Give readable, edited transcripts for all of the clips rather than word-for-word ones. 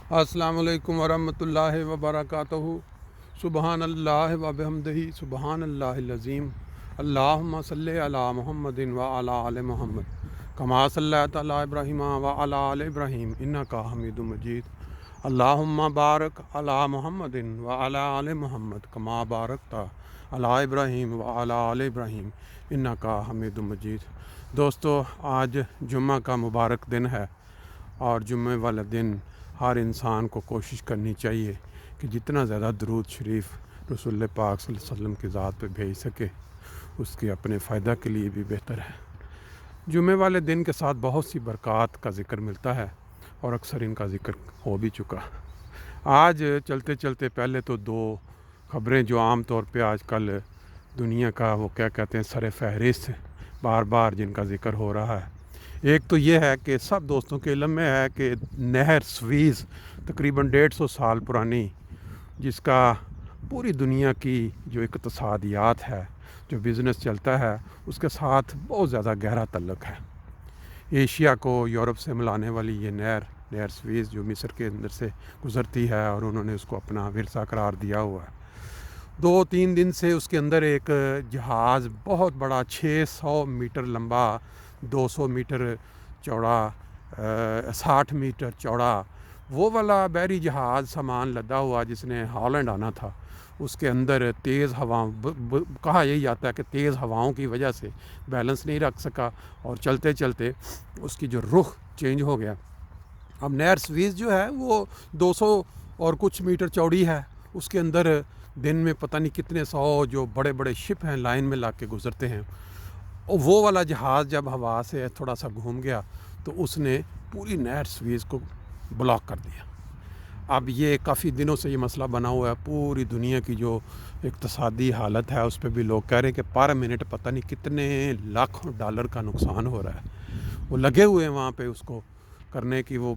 السلام علیکم ورحمۃ اللہ وبرکاتہ۔ سبحان اللہ و بحمدہ سبحان اللہ العظیم۔ اللہم صلی علی محمد وعلی آل محمد کما صلیت علی ابراہیم وعلی آل ابراہیم انک حمید مجید۔ اللہم بارک علی محمد وعلی آل محمد کما بارکت علی ابراہیم وعلی آل ابراہیم انک حمید مجید۔ دوستو، آج جمعہ کا مبارک دن ہے، اور جمعے والے دن ہر انسان کو کوشش کرنی چاہیے کہ جتنا زیادہ درود شریف رسول پاک صلی اللہ علیہ وسلم کی ذات پہ بھیج سکے، اس کے اپنے فائدہ کے لیے بھی بہتر ہے۔ جمعے والے دن کے ساتھ بہت سی برکات کا ذکر ملتا ہے، اور اکثر ان کا ذکر ہو بھی چکا۔ آج چلتے چلتے پہلے تو دو خبریں جو عام طور پہ آج کل دنیا کا وہ کیا کہتے ہیں سر فہرست بار بار جن کا ذکر ہو رہا ہے۔ ایک تو یہ ہے کہ سب دوستوں کے علم میں ہے کہ نہر سویز تقریباً 150 سال پرانی، جس کا پوری دنیا کی جو اقتصادیات ہے، جو بزنس چلتا ہے، اس کے ساتھ بہت زیادہ گہرا تعلق ہے۔ ایشیا کو یورپ سے ملانے والی یہ نہر سویز جو مصر کے اندر سے گزرتی ہے، اور انہوں نے اس کو اپنا ورثہ قرار دیا ہوا ہے۔ 2-3 دن سے اس کے اندر ایک جہاز بہت بڑا 600 میٹر لمبا، 200 میٹر چوڑا، 60 میٹر چوڑا، وہ والا بحری جہاز سامان لدا ہوا جس نے ہالینڈ آنا تھا، اس کے اندر تیز ہواؤں کہا یہی آتا ہے کہ تیز ہواؤں کی وجہ سے بیلنس نہیں رکھ سکا، اور چلتے چلتے اس کی جو رخ چینج ہو گیا۔ اب نہر سویز جو ہے وہ 200 اور کچھ میٹر چوڑی ہے، اس کے اندر دن میں پتہ نہیں کتنے سو جو بڑے بڑے شپ ہیں لائن میں لا کے گزرتے ہیں۔ اور وہ والا جہاز جب ہوا سے تھوڑا سا گھوم گیا تو اس نے پوری نہر سویز کو بلاک کر دیا۔ اب یہ کافی دنوں سے یہ مسئلہ بنا ہوا ہے، پوری دنیا کی جو اقتصادی حالت ہے اس پہ بھی لوگ کہہ رہے ہیں کہ پر منٹ پتہ نہیں کتنے لاکھوں ڈالر کا نقصان ہو رہا ہے۔ وہ لگے ہوئے ہیں وہاں پہ اس کو کرنے کی، وہ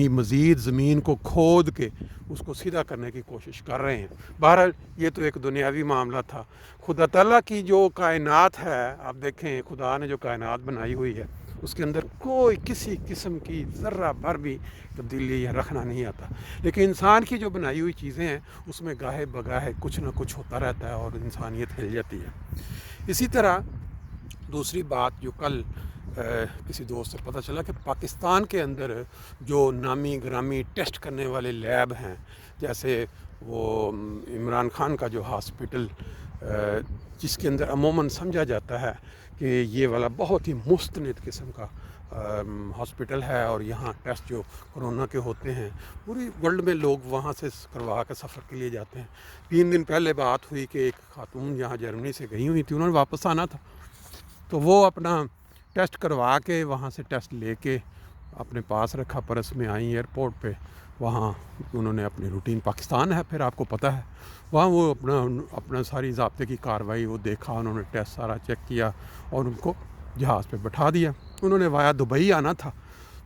مزید زمین کو کھود کے اس کو سیدھا کرنے کی کوشش کر رہے ہیں۔ بہرحال یہ تو ایک دنیاوی معاملہ تھا۔ خدا تعالیٰ کی جو کائنات ہے، آپ دیکھیں خدا نے جو کائنات بنائی ہوئی ہے، اس کے اندر کوئی کسی قسم کی ذرہ بھر بھی تبدیلی رکھنا نہیں آتا، لیکن انسان کی جو بنائی ہوئی چیزیں ہیں اس میں گاہے بگاہے کچھ نہ کچھ ہوتا رہتا ہے، اور انسانیت ہل جاتی ہے۔ اسی طرح دوسری بات جو کل کسی دوست سے پتہ چلا کہ پاکستان کے اندر جو نامی گرامی ٹیسٹ کرنے والے لیب ہیں، جیسے وہ عمران خان کا جو ہاسپٹل جس کے اندر عموماً سمجھا جاتا ہے کہ یہ والا بہت ہی مستند قسم کا ہاسپٹل ہے، اور یہاں ٹیسٹ جو کرونا کے ہوتے ہیں پوری ورلڈ میں لوگ وہاں سے کروا کے سفر کے لیے جاتے ہیں۔ 3 دن پہلے بات ہوئی کہ ایک خاتون یہاں جرمنی سے گئی ہوئی تھی، انہوں نے واپس آنا تھا، تو وہ اپنا ٹیسٹ کروا کے وہاں سے ٹیسٹ لے کے اپنے پاس رکھا، پرس میں آئیں ایئرپورٹ پہ، وہاں انہوں نے اپنی روٹین، پاکستان ہے پھر آپ کو پتہ ہے، وہاں وہ اپنا ساری ضابطے کی کارروائی وہ دیکھا، انہوں نے ٹیسٹ سارا چیک کیا اور ان کو جہاز پہ بٹھا دیا۔ انہوں نے وایا دبئی آنا تھا،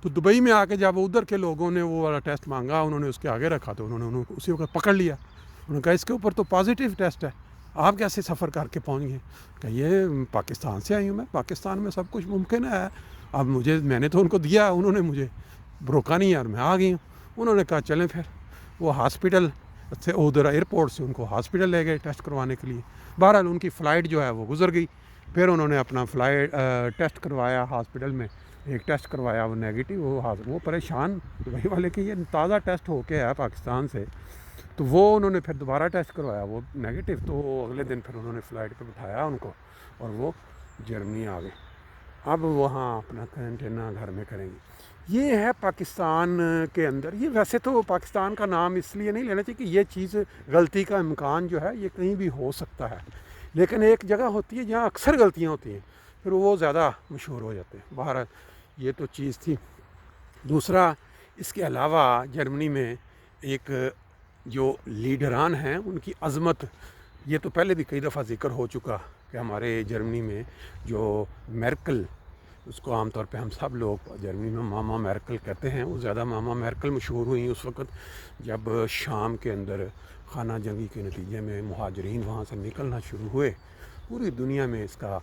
تو دبئی میں آ کے جب ادھر کے لوگوں نے وہ والا ٹیسٹ مانگا، انہوں نے اس کے آگے رکھا تو انہوں نے اسی وقت پکڑ لیا۔ انہوں نے کہا اس کے اوپر تو پازیٹیو ٹیسٹ ہے، آپ کیسے سفر کر کے پہنچ گئے؟ کہ یہ پاکستان سے آئی ہوں میں، پاکستان میں سب کچھ ممکن ہے، اب میں نے تو ان کو دیا، انہوں نے مجھے روکا نہیں اور میں آ گئی ہوں۔ انہوں نے کہا چلیں پھر، وہ ہاسپٹل سے ادھر ایئرپورٹ سے ان کو ہاسپٹل لے گئے ٹیسٹ کروانے کے لیے۔ بہرحال ان کی فلائٹ جو ہے وہ گزر گئی، پھر انہوں نے اپنا ٹیسٹ کروایا ہاسپٹل میں، ایک ٹیسٹ کروایا وہ نیگیٹو، وہ پریشان دبئی والے کہ یہ تازہ ٹیسٹ ہو کے ہے پاکستان سے، تو وہ انہوں نے پھر دوبارہ ٹیسٹ کروایا وہ نیگیٹو، تو اگلے دن پھر انہوں نے فلائٹ پہ بٹھایا ان کو اور وہ جرمنی آ گئے۔ اب وہاں اپنا کرنٹینا گھر میں کریں گے۔ یہ ہے پاکستان کے اندر۔ یہ ویسے تو پاکستان کا نام اس لیے نہیں لینا چاہیے کہ یہ چیز غلطی کا امکان جو ہے یہ کہیں بھی ہو سکتا ہے، لیکن ایک جگہ ہوتی ہے جہاں اکثر غلطیاں ہوتی ہیں، پھر وہ زیادہ مشہور ہو جاتے ہیں۔ بہرحال یہ تو چیز تھی۔ دوسرا، اس کے علاوہ جرمنی میں ایک جو لیڈران ہیں ان کی عظمت، یہ تو پہلے بھی کئی دفعہ ذکر ہو چکا کہ ہمارے جرمنی میں جو میرکل، اس کو عام طور پہ ہم سب لوگ جرمنی میں ماما میرکل کہتے ہیں، وہ زیادہ ماما میرکل مشہور ہوئی اس وقت جب شام کے اندر خانہ جنگی کے نتیجے میں مہاجرین وہاں سے نکلنا شروع ہوئے، پوری دنیا میں اس کا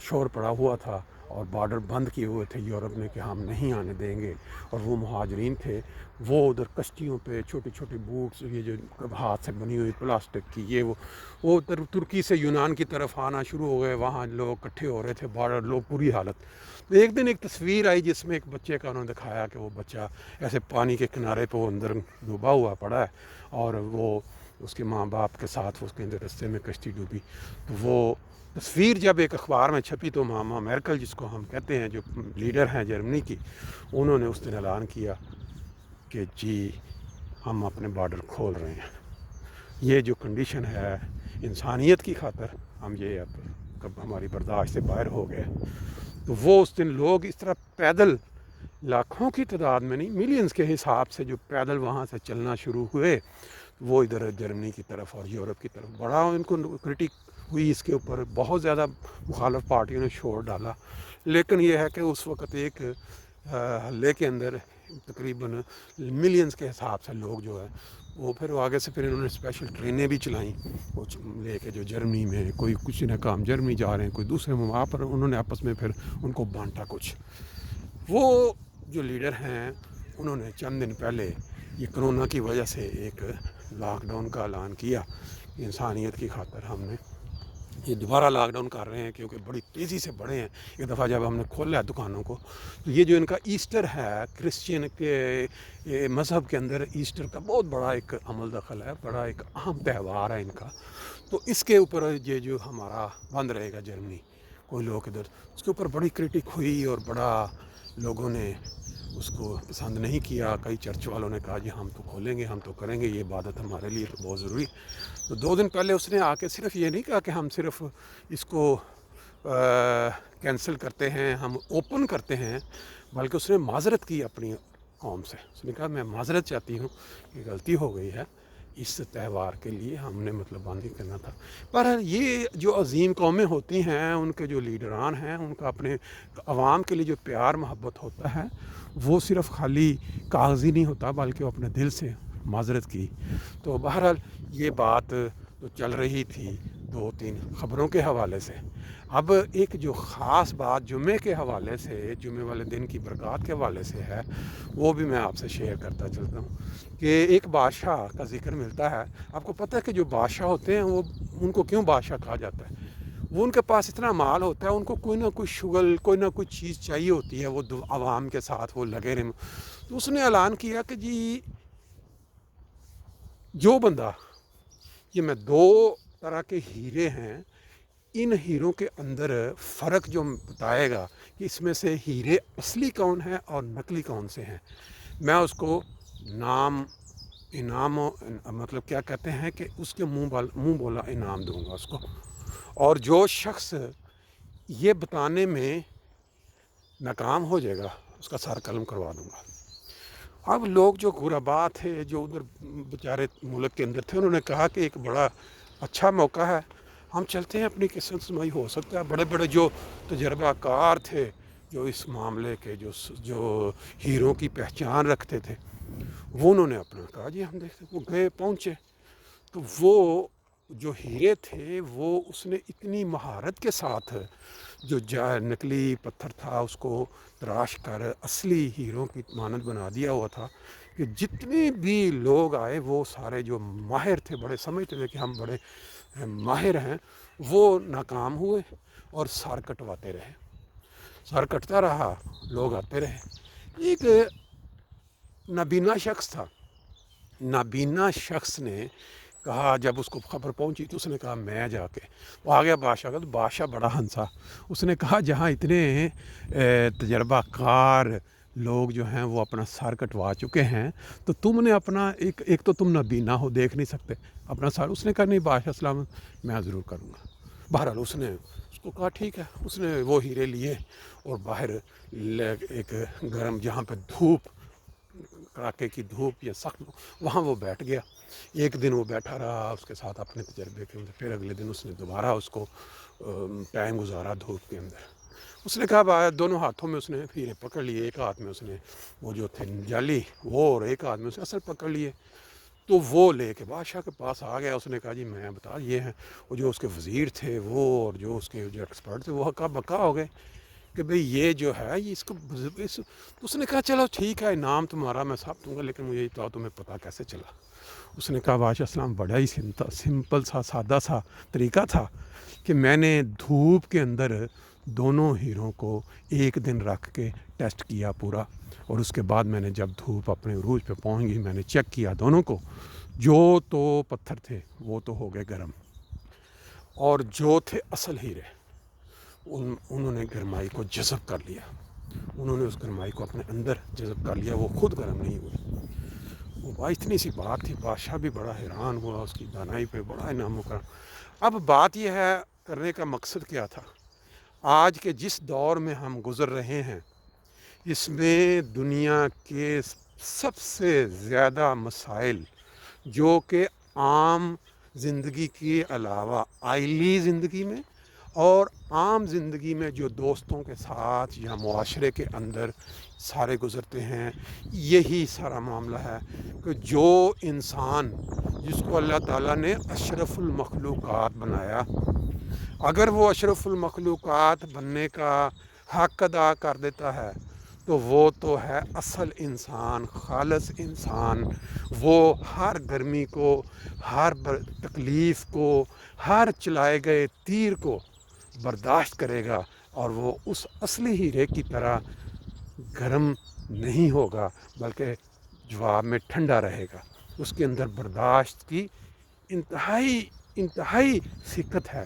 شور پڑا ہوا تھا، اور بارڈر بند کیے ہوئے تھے یورپ نے کہ ہم نہیں آنے دیں گے، اور وہ مہاجرین تھے وہ ادھر کشتیوں پہ چھوٹے چھوٹے بوٹس، یہ جو ہاتھ سے بنی ہوئی پلاسٹک کی، یہ وہ ادھر ترکی سے یونان کی طرف آنا شروع ہو گئے، وہاں لوگ اکٹھے ہو رہے تھے، بارڈر لوگ پوری حالت۔ تو ایک دن ایک تصویر آئی جس میں ایک بچے کا انہوں نے دکھایا کہ وہ بچہ ایسے پانی کے کنارے پہ وہ اندر ڈوبا ہوا پڑا ہے، اور وہ اس کے ماں باپ کے ساتھ اس کے اندر رستے میں کشتی ڈوبی۔ تو وہ تصویر جب ایک اخبار میں چھپی تو ماما میرکل جس کو ہم کہتے ہیں، جو لیڈر ہیں جرمنی کی، انہوں نے اس دن اعلان کیا کہ جی ہم اپنے بارڈر کھول رہے ہیں۔ یہ جو کنڈیشن ہے انسانیت کی خاطر، ہم یہ اب ہماری برداشت سے باہر ہو گئے۔ تو وہ اس دن لوگ اس طرح پیدل، لاکھوں کی تعداد میں نہیں، ملینز کے حساب سے جو پیدل وہاں سے چلنا شروع ہوئے، وہ ادھر جرمنی کی طرف اور یورپ کی طرف۔ بڑا ان کو کرٹک ہوئی اس کے اوپر، بہت زیادہ مخالف پارٹیوں نے شور ڈالا، لیکن یہ ہے کہ اس وقت ایک حلے کے اندر تقریباً ملینز کے حساب سے لوگ جو ہے وہ پھر آگے سے پھر انہوں نے اسپیشل ٹرینیں بھی چلائیں کچھ لے کے، جو جرمنی میں کوئی کچھ نے کہا ہم جرمنی جا رہے ہیں، کوئی دوسرے میں، وہاں پر انہوں نے آپس میں پھر ان کو بانٹا کچھ۔ وہ جو لیڈر ہیں انہوں نے چند دن پہلے یہ کرونا کی وجہ سے ایک لاک ڈاؤن کا اعلان کیا، انسانیت کی خاطر ہم نے یہ دوبارہ لاک ڈاؤن کر رہے ہیں، کیونکہ بڑی تیزی سے بڑھے ہیں۔ ایک دفعہ جب ہم نے کھولا ہے دکانوں کو، تو یہ جو ان کا ایسٹر ہے، کرسچین کے مذہب کے اندر ایسٹر کا بہت بڑا ایک عمل دخل ہے، بڑا ایک اہم تہوار ہے ان کا، تو اس کے اوپر یہ جو ہمارا بند رہے گا جرمنی، کوئی لوگ ادھر اس کے اوپر بڑی کرٹک ہوئی، اور بڑا لوگوں نے اس کو پسند نہیں کیا۔ کئی چرچ والوں نے کہا جی ہم تو کھولیں گے، ہم تو کریں گے، یہ عبادت ہمارے لیے تو بہت ضروری۔ تو 2 دن پہلے اس نے آ کے صرف یہ نہیں کہا کہ ہم صرف اس کو کینسل کرتے ہیں، ہم اوپن کرتے ہیں، بلکہ اس نے معذرت کی اپنی قوم سے۔ اس نے کہا میں معذرت چاہتی ہوں کہ غلطی ہو گئی ہے، اس تہوار کے لیے ہم نے مطلب بند ہی کرنا تھا۔ پر یہ جو عظیم قومیں ہوتی ہیں، ان کے جو لیڈران ہیں، ان کا اپنے عوام کے لیے جو پیار محبت ہوتا ہے، وہ صرف خالی کاغذی نہیں ہوتا، بلکہ وہ اپنے دل سے معذرت کی۔ تو بہرحال یہ بات تو چل رہی تھی 2-3 خبروں کے حوالے سے۔ اب ایک جو خاص بات جمعے کے حوالے سے، جمعے والے دن کی برکات کے حوالے سے ہے، وہ بھی میں آپ سے شیئر کرتا چلتا ہوں کہ ایک بادشاہ کا ذکر ملتا ہے۔ آپ کو پتہ ہے کہ جو بادشاہ ہوتے ہیں وہ، ان کو کیوں بادشاہ کہا جاتا ہے؟ وہ ان کے پاس اتنا مال ہوتا ہے، ان کو کوئی نہ کوئی شغل، کوئی نہ کوئی چیز چاہیے ہوتی ہے، وہ عوام کے ساتھ وہ لگے رہیں۔ تو اس نے اعلان کیا کہ جی جو بندہ، یہ میں 2 طرح کے ہیرے ہیں، ان ہیروں کے اندر فرق جو بتائے گا کہ اس میں سے ہیرے اصلی کون ہیں اور نقلی کون سے ہیں، میں اس کو انعام مطلب کیا کہتے ہیں کہ اس کے منہ بولا انعام دوں گا اس کو، اور جو شخص یہ بتانے میں ناکام ہو جائے گا اس کا سر قلم کروا دوں گا۔ اب لوگ جو غربا تھے، جو ادھر بیچارے ملک کے اندر تھے، انہوں نے کہا کہ ایک بڑا اچھا موقع ہے، ہم چلتے ہیں اپنی قسمت سمائی، ہو سکتا ہے بڑے بڑے جو تجربہ کار تھے، جو اس معاملے کے جو ہیروں کی پہچان رکھتے تھے، وہ انہوں نے اپنا کہا جی ہم دیکھتے، وہ گئے پہنچے، تو وہ جو ہیرے تھے وہ اس نے اتنی مہارت کے ساتھ جو نکلی پتھر تھا اس کو تراش کر اصلی ہیروں کی مانند بنا دیا ہوا تھا، کہ جتنے بھی لوگ آئے وہ سارے جو ماہر تھے، بڑے سمجھتے تھے کہ ہم بڑے ماہر ہیں، وہ ناکام ہوئے اور سر کٹواتے رہے، سر کٹتا رہا، لوگ آتے رہے۔ ایک نابینا شخص تھا، نابینا شخص نے کہا، جب اس کو خبر پہنچی تو اس نے کہا میں جا کے، وہ آ گیا بادشاہ کا، تو بادشاہ بڑا ہنسا، اس نے کہا جہاں اتنے تجربہ کار لوگ جو ہیں وہ اپنا سر کٹوا چکے ہیں، تو تم نے اپنا ایک تو تم نابینا ہو، دیکھ نہیں سکتے اپنا سر۔ اس نے کہا نہیں بادشاہ سلام، میں ضرور کروں گا۔ بہرحال اس نے اس کو کہا ٹھیک ہے، اس نے وہ ہیرے لیے اور باہر ایک گرم جہاں پہ دھوپ، کڑاکے کی دھوپ یا سخت، وہاں وہ بیٹھ گیا۔ ایک دن وہ بیٹھا رہا اس کے ساتھ اپنے تجربے کے اندر، پھر اگلے دن اس نے دوبارہ اس کو ٹائم گزارا دھوپ کے اندر۔ اس نے کہا دونوں ہاتھوں میں اس نے ہیرے پکڑ لیے، ایک ہاتھ میں اس نے وہ جو تھے جالی وہ، اور ایک ہاتھ میں اس نے اصل پکڑ لیے، تو وہ لے کے بادشاہ کے پاس آ گیا۔ اس نے کہا جی میں بتا، یہ ہیں وہ جو اس کے وزیر تھے وہ، اور جو اس کے جو ایکسپرٹ تھے وہ ہکا بکا ہو گئے کہ بھئی یہ جو ہے یہ اس کو اس نے کہا چلو ٹھیک ہے انعام تمہارا میں سب دوں گا، لیکن مجھے تو تمہیں پتہ کیسے چلا؟ اس نے کہا بادشاہ السلام بڑا ہی سمپل سا سادہ سا طریقہ تھا کہ میں نے دھوپ کے اندر دونوں ہیروں کو ایک دن رکھ کے ٹیسٹ کیا پورا، اور اس کے بعد میں نے جب دھوپ اپنے عروج پہ پہنچ گئی میں نے چیک کیا دونوں کو، جو تو پتھر تھے وہ تو ہو گئے گرم، اور جو تھے اصل ہیرے انہوں نے گرمائی کو جذب کر لیا، انہوں نے اس گرمائی کو اپنے اندر جذب کر لیا، وہ خود گرم نہیں ہوئے۔ وہ اتنی سی بات تھی، بادشاہ بھی بڑا حیران ہوا، اس کی دانائی پہ بڑا انعام کرا۔ اب بات یہ ہے کرنے کا مقصد کیا تھا؟ آج کے جس دور میں ہم گزر رہے ہیں اس میں دنیا کے سب سے زیادہ مسائل جو کہ عام زندگی کے علاوہ آئلی زندگی میں اور عام زندگی میں جو دوستوں کے ساتھ یا معاشرے کے اندر سارے گزرتے ہیں، یہی سارا معاملہ ہے کہ جو انسان جس کو اللہ تعالیٰ نے اشرف المخلوقات بنایا، اگر وہ اشرف المخلوقات بننے کا حق ادا کر دیتا ہے تو وہ تو ہے اصل انسان، خالص انسان۔ وہ ہر گرمی کو، ہر تکلیف کو، ہر چلائے گئے تیر کو برداشت کرے گا، اور وہ اس اصلی ہیرے کی طرح گرم نہیں ہوگا بلکہ جواب میں ٹھنڈا رہے گا۔ اس کے اندر برداشت کی انتہائی سکت ہے۔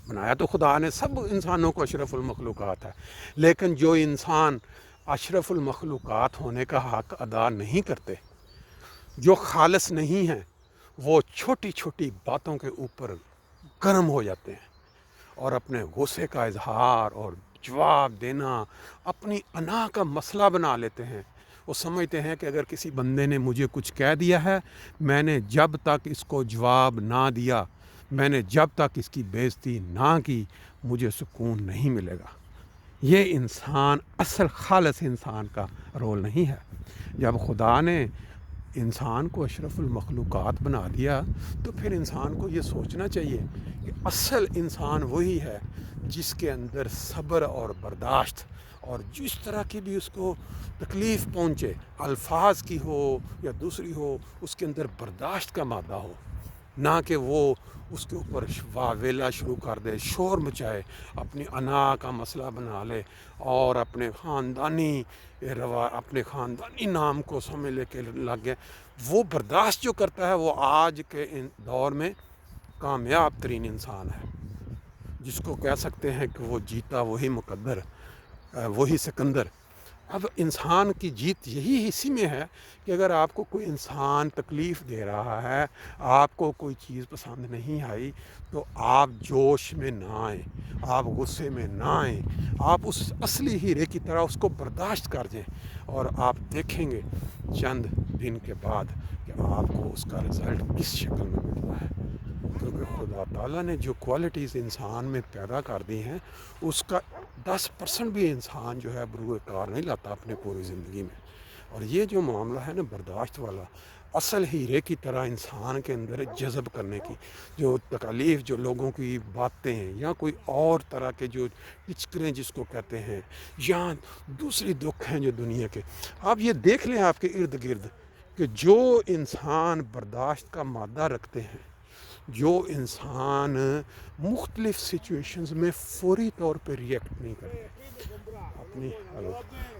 بنایا تو خدا نے سب انسانوں کو اشرف المخلوقات ہے، لیکن جو انسان اشرف المخلوقات ہونے کا حق ادا نہیں کرتے، جو خالص نہیں ہیں، وہ چھوٹی چھوٹی باتوں کے اوپر گرم ہو جاتے ہیں اور اپنے غصے کا اظہار اور جواب دینا اپنی انا کا مسئلہ بنا لیتے ہیں۔ وہ سمجھتے ہیں کہ اگر کسی بندے نے مجھے کچھ کہہ دیا ہے، میں نے جب تک اس کو جواب نہ دیا، میں نے جب تک اس کی بےعزتی نہ کی، مجھے سکون نہیں ملے گا۔ یہ انسان اصل خالص انسان کا رول نہیں ہے۔ جب خدا نے انسان کو اشرف المخلوقات بنا دیا تو پھر انسان کو یہ سوچنا چاہیے کہ اصل انسان وہی ہے جس کے اندر صبر اور برداشت، اور جس طرح کی بھی اس کو تکلیف پہنچے، الفاظ کی ہو یا دوسری ہو، اس کے اندر برداشت کا مادہ ہو، نہ کہ وہ اس کے اوپر واویلا شروع کر دے، شور مچائے، اپنی انا کا مسئلہ بنا لے اور اپنے خاندانی نام کو سمجھ لے کے لگ گئے۔ وہ برداشت جو کرتا ہے وہ آج کے دور میں کامیاب ترین انسان ہے، جس کو کہہ سکتے ہیں کہ وہ جیتا وہی مقدر، وہی سکندر۔ اب انسان کی جیت یہی اسی میں ہے کہ اگر آپ کو کوئی انسان تکلیف دے رہا ہے، آپ کو کوئی چیز پسند نہیں آئی، تو آپ جوش میں نہ آئیں، آپ غصے میں نہ آئیں، آپ اس اصلی ہیرے کی طرح اس کو برداشت کر دیں، اور آپ دیکھیں گے چند دن کے بعد کہ آپ کو اس کا رزلٹ کس شکل میں ملتا ہے۔ کیونکہ خدا تعالیٰ نے جو کوالٹیز انسان میں پیدا کر دی ہیں، اس کا 10% بھی انسان جو ہے بروئے کار نہیں لاتا اپنے پوری زندگی میں۔ اور یہ جو معاملہ ہے نا برداشت والا، اصل ہیرے کی طرح انسان کے اندر جذب کرنے کی جو تکالیف، جو لوگوں کی باتیں ہیں یا کوئی اور طرح کے جو ٹچکریں جس کو کہتے ہیں، یا دوسری دکھ ہیں جو دنیا کے، آپ یہ دیکھ لیں آپ کے ارد گرد کہ جو انسان برداشت کا مادہ رکھتے ہیں، جو انسان مختلف سچویشنز میں فوری طور پہ ریئیکٹ نہیں کرتے،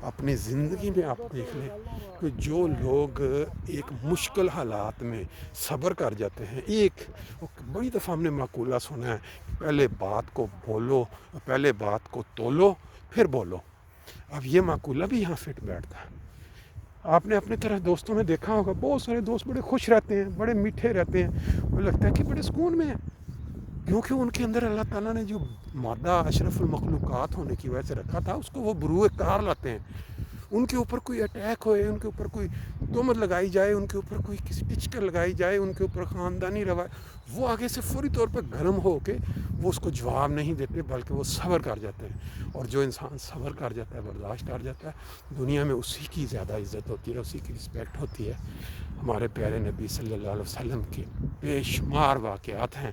اپنی زندگی میں آپ دیکھ لیں کہ جو لوگ ایک مشکل حالات میں صبر کر جاتے ہیں، ایک بڑی دفعہ ہم نے مقولہ سنا ہے، پہلے بات کو بولو، پہلے بات کو تولو پھر بولو۔ اب یہ مقولہ بھی یہاں فٹ بیٹھتا ہے۔ آپ نے اپنی طرح دوستوں میں دیکھا ہوگا، بہت سارے دوست بڑے خوش رہتے ہیں، بڑے میٹھے رہتے ہیں، وہ لگتا ہے کہ بڑے سکون میں ہیں، کیونکہ ان کے اندر اللہ تعالیٰ نے جو مادہ اشرف المخلوقات ہونے کی وجہ سے رکھا تھا اس کو وہ بروئے کار لاتے ہیں۔ ان کے اوپر کوئی اٹیک ہوئے، ان کے اوپر کوئی تہمت لگائی جائے، ان کے اوپر کوئی کسی ٹچکر لگائی جائے، ان کے اوپر خاندانی وہ آگے سے فوری طور پر گرم ہو کے وہ اس کو جواب نہیں دیتے، بلکہ وہ صبر کر جاتے ہیں۔ اور جو انسان صبر کر جاتا ہے، برداشت کر جاتا ہے، دنیا میں اسی کی زیادہ عزت ہوتی ہے، اسی کی رسپیکٹ ہوتی ہے۔ ہمارے پیارے نبی صلی اللہ علیہ وسلم کے بے شمار واقعات ہیں،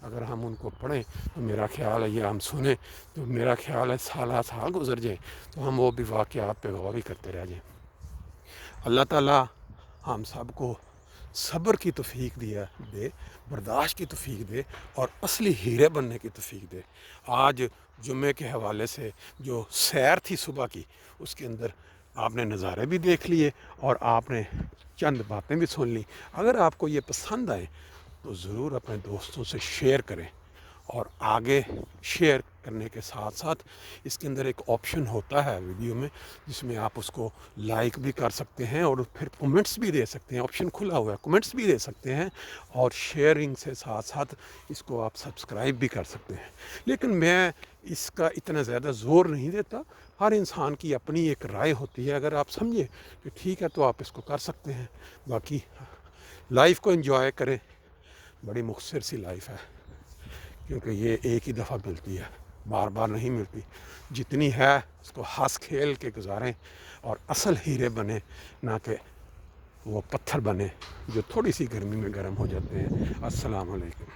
اگر ہم ان کو پڑھیں تو میرا خیال ہے، یہ ہم سنیں تو میرا خیال ہے سالہ سال گزر جائیں تو ہم وہ بھی واقعات پہ غور ہی کرتے رہ جائیں۔ اللہ تعالیٰ ہم سب کو صبر کی توفیق دے، برداشت کی توفیق دے، اور اصلی ہیرے بننے کی توفیق دے۔ آج جمعے کے حوالے سے جو سیر تھی صبح کی، اس کے اندر آپ نے نظارے بھی دیکھ لیے اور آپ نے چند باتیں بھی سن لی۔ اگر آپ کو یہ پسند آئے تو ضرور اپنے دوستوں سے شیئر کریں، اور آگے شیئر کرنے کے ساتھ ساتھ اس کے اندر ایک آپشن ہوتا ہے ویڈیو میں، جس میں آپ اس کو لائک بھی کر سکتے ہیں اور پھر کمنٹس بھی دے سکتے ہیں۔ آپشن کھلا ہوا ہے، کمنٹس بھی دے سکتے ہیں، اور شیئرنگ سے ساتھ ساتھ اس کو آپ سبسکرائب بھی کر سکتے ہیں۔ لیکن میں اس کا اتنا زیادہ زور نہیں دیتا، ہر انسان کی اپنی ایک رائے ہوتی ہے، اگر آپ سمجھیں کہ ٹھیک ہے تو آپ اس کو کر سکتے ہیں۔ باقی لائف کو انجوائے کریں، بڑی مختصر سی لائف ہے، کیونکہ یہ ایک ہی دفعہ ملتی ہے، بار بار نہیں ملتی۔ جتنی ہے اس کو ہنس کھیل کے گزاریں، اور اصل ہیرے بنے، نہ کہ وہ پتھر بنے جو تھوڑی سی گرمی میں گرم ہو جاتے ہیں۔ السلام علیکم۔